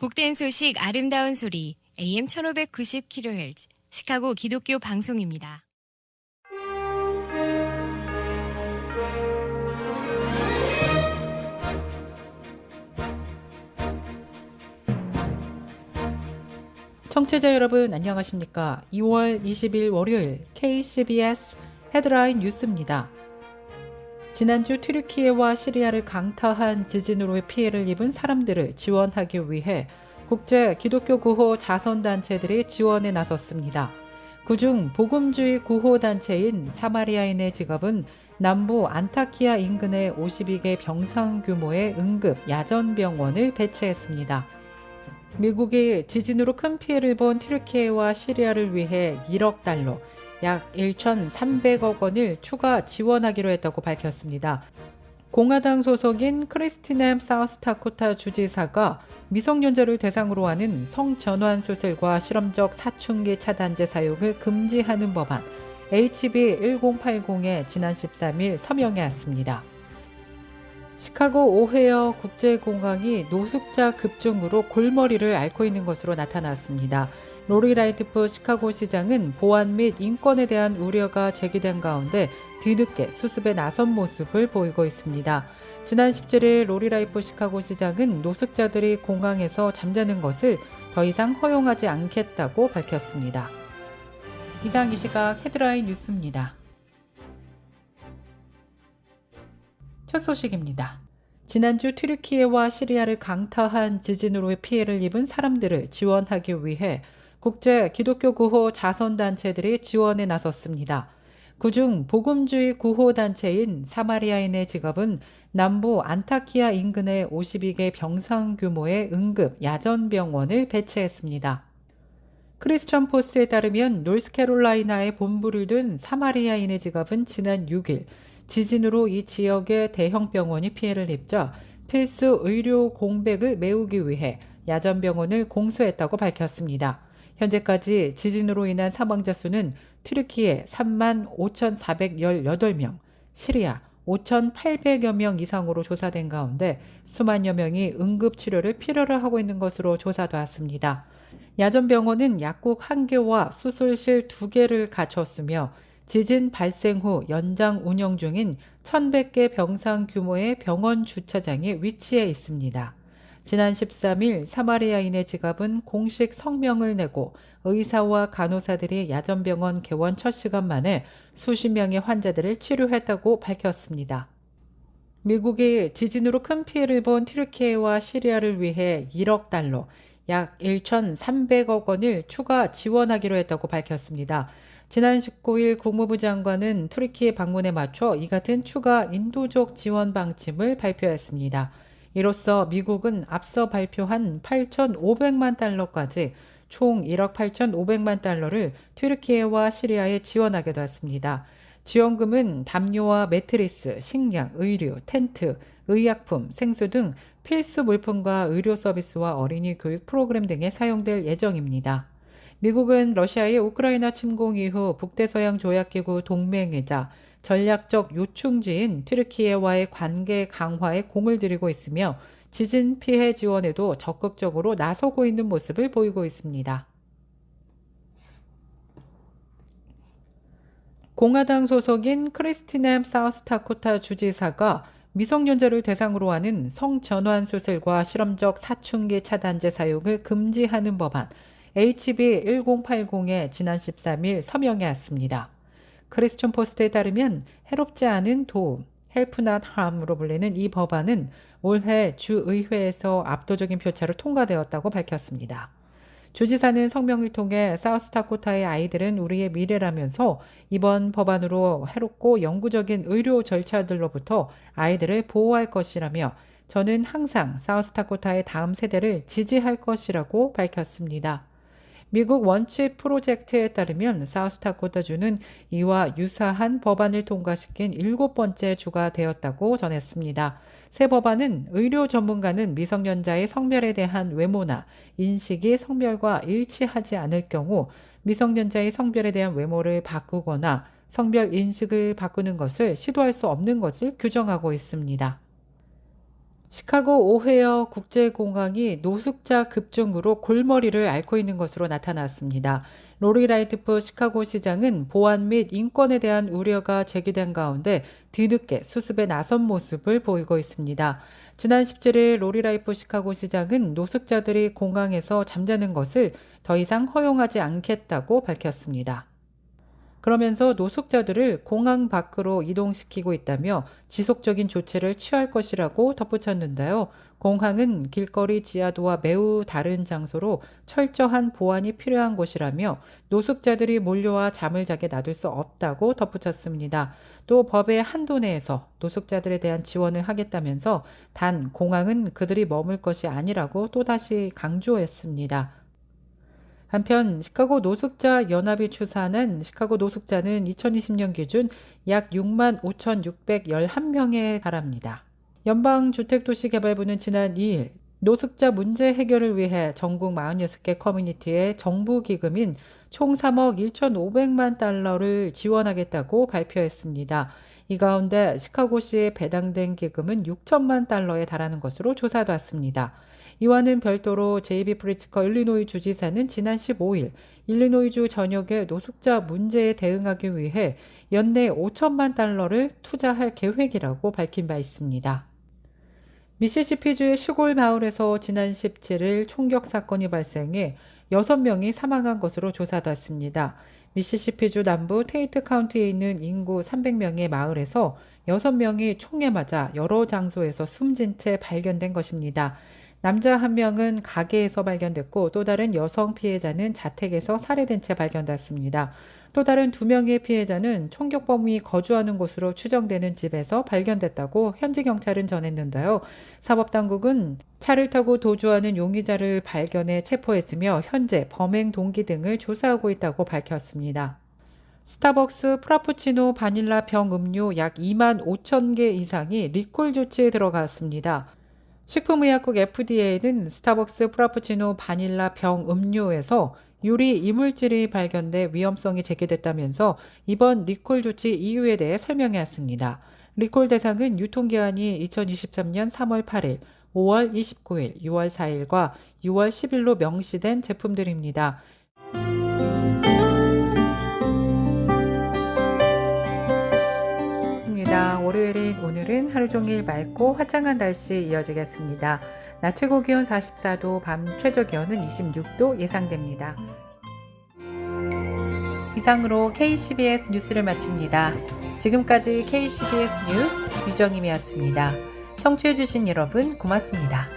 복된 소식 아름다운 소리 AM 1590kHz 시카고 기독교 방송입니다. 청취자 여러분 안녕하십니까? 2월 20일 월요일 KCBS 헤드라인 뉴스입니다. 지난주 튀르키예와 시리아를 강타한 지진으로 피해를 입은 사람들을 지원하기 위해 국제 기독교 구호 자선단체들이 지원에 나섰습니다. 그중 복음주의 구호단체인 사마리아인의 직업은 남부 안타키아 인근에 52개 병상 규모의 응급 야전병원을 배치했습니다. 미국이 지진으로 큰 피해를 본 튀르키예와 시리아를 위해 1억 달러, 약 1,300억 원을 추가 지원하기로 했다고 밝혔습니다. 공화당 소속인 크리스티넴 사우스다코타 주지사가 미성년자를 대상으로 하는 성전환 수술과 실험적 사춘기 차단제 사용을 금지하는 법안 HB 1080에 지난 13일 서명해왔습니다. 시카고 오헤어 국제공항이 노숙자 급증으로 골머리를 앓고 있는 것으로 나타났습니다. 로리 라이트프 시카고 시장은 보안 및 인권에 대한 우려가 제기된 가운데 뒤늦게 수습에 나선 모습을 보이고 있습니다. 지난 17일 로리 라이프 시카고 시장은 노숙자들이 공항에서 잠자는 것을 더 이상 허용하지 않겠다고 밝혔습니다. 이상 이 시각 헤드라인 뉴스입니다. 첫 소식입니다. 지난주 튀르키예와 시리아를 강타한 지진으로 피해를 입은 사람들을 지원하기 위해 국제 기독교 구호 자선단체들이 지원에 나섰습니다. 그중 복음주의 구호단체인 사마리아인의 직업은 남부 안타키아 인근에 52개 병상 규모의 응급 야전병원을 배치했습니다. 크리스천 포스트에 따르면 노스캐롤라이나에 본부를 둔 사마리아인의 직업은 지난 6일 지진으로 이 지역의 대형 병원이 피해를 입자 필수 의료 공백을 메우기 위해 야전병원을 공수했다고 밝혔습니다. 현재까지 지진으로 인한 사망자 수는 튀르키예 35,418명, 시리아 5,800여 명 이상으로 조사된 가운데 수만여 명이 응급치료를 필요로 하고 있는 것으로 조사되었습니다. 야전병원은 약국 1개와 수술실 2개를 갖췄으며 지진 발생 후 연장 운영 중인 1,100개 병상 규모의 병원 주차장에 위치해 있습니다. 지난 13일 사마리아인의 직업은 공식 성명을 내고 의사와 간호사들이 야전병원 개원 첫 시간 만에 수십 명의 환자들을 치료했다고 밝혔습니다. 미국이 지진으로 큰 피해를 본 튀르키예와 시리아를 위해 1억 달러, 약 1,300억 원을 추가 지원하기로 했다고 밝혔습니다. 지난 19일 국무부 장관은 튀르키예 방문에 맞춰 이 같은 추가 인도적 지원 방침을 발표했습니다. 이로써 미국은 앞서 발표한 8,500만 달러까지 총 1억 8,500만 달러를 튀르키예와 시리아에 지원하게 됐습니다. 지원금은 담요와 매트리스, 식량, 의류, 텐트, 의약품, 생수 등 필수 물품과 의료 서비스와 어린이 교육 프로그램 등에 사용될 예정입니다. 미국은 러시아의 우크라이나 침공 이후 북대서양 조약기구 동맹이자 전략적 요충지인 튀르키예와의 관계 강화에 공을 들이고 있으며 지진 피해 지원에도 적극적으로 나서고 있는 모습을 보이고 있습니다. 공화당 소속인 크리스티넴 사우스다코타 주지사가 미성년자를 대상으로 하는 성전환 수술과 실험적 사춘기 차단제 사용을 금지하는 법안 HB 1080에 지난 13일 서명해왔습니다. 크리스천 포스트에 따르면 해롭지 않은 도움, help not harm으로 불리는 이 법안은 올해 주의회에서 압도적인 표차로 통과되었다고 밝혔습니다. 주지사는 성명을 통해 사우스다코타의 아이들은 우리의 미래라면서 이번 법안으로 해롭고 영구적인 의료 절차들로부터 아이들을 보호할 것이라며 저는 항상 사우스다코타의 다음 세대를 지지할 것이라고 밝혔습니다. 미국 원칙 프로젝트에 따르면 사우스다코타주는 이와 유사한 법안을 통과시킨 7번째 주가 되었다고 전했습니다. 새 법안은 의료 전문가는 미성년자의 성별에 대한 외모나 인식이 성별과 일치하지 않을 경우 미성년자의 성별에 대한 외모를 바꾸거나 성별 인식을 바꾸는 것을 시도할 수 없는 것을 규정하고 있습니다. 시카고 오헤어 국제공항이 노숙자 급증으로 골머리를 앓고 있는 것으로 나타났습니다. 로리 라이트프 시카고 시장은 보안 및 인권에 대한 우려가 제기된 가운데 뒤늦게 수습에 나선 모습을 보이고 있습니다. 지난 17일 로리 라이프 시카고 시장은 노숙자들이 공항에서 잠자는 것을 더 이상 허용하지 않겠다고 밝혔습니다. 그러면서 노숙자들을 공항 밖으로 이동시키고 있다며 지속적인 조치를 취할 것이라고 덧붙였는데요. 공항은 길거리 지하도와 매우 다른 장소로 철저한 보안이 필요한 곳이라며 노숙자들이 몰려와 잠을 자게 놔둘 수 없다고 덧붙였습니다. 또 법의 한도 내에서 노숙자들에 대한 지원을 하겠다면서 단 공항은 그들이 머물 것이 아니라고 또다시 강조했습니다. 한편 시카고 노숙자 연합이 추산한 시카고 노숙자는 2020년 기준 약 6만 5,611명에 달합니다. 연방주택도시개발부는 지난 2일 노숙자 문제 해결을 위해 전국 46개 커뮤니티에 정부 기금인 총 3억 1,500만 달러를 지원하겠다고 발표했습니다. 이 가운데 시카고시에 배당된 기금은 6천만 달러에 달하는 것으로 조사됐습니다. 이와는 별도로 제이비 프리츠커 일리노이 주지사는 지난 15일 일리노이주 전역의 노숙자 문제에 대응하기 위해 연내 5천만 달러를 투자할 계획이라고 밝힌 바 있습니다. 미시시피주의 시골 마을에서 지난 17일 총격 사건이 발생해 6명이 사망한 것으로 조사됐습니다. 미시시피주 남부 테이트 카운티에 있는 인구 300명의 마을에서 6명이 총에 맞아 여러 장소에서 숨진 채 발견된 것입니다. 남자 1명은 가게에서 발견됐고 또 다른 여성 피해자는 자택에서 살해된 채 발견됐습니다. 또 다른 2명의 피해자는 총격범이 거주하는 곳으로 추정되는 집에서 발견됐다고 현지 경찰은 전했는데요. 사법당국은 차를 타고 도주하는 용의자를 발견해 체포했으며 현재 범행 동기 등을 조사하고 있다고 밝혔습니다. 스타벅스 프라푸치노 바닐라 병 음료 약 2만 5천 개 이상이 리콜 조치에 들어갔습니다. 식품의약국 FDA는 스타벅스 프라푸치노 바닐라 병 음료에서 유리 이물질이 발견돼 위험성이 제기됐다면서 이번 리콜 조치 이유에 대해 설명했습니다. 리콜 대상은 유통기한이 2023년 3월 8일, 5월 29일, 6월 4일과 6월 10일로 명시된 제품들입니다. 월요일인 오늘은 하루 종일 맑고 화창한 날씨 이어지겠습니다. 낮 최고 기온 44도, 밤 최저 기온은 26도 예상됩니다. 이상으로 KCBS 뉴스를 마칩니다. 지금까지 KCBS 뉴스 유정임이었습니다. 청취해주신 여러분 고맙습니다.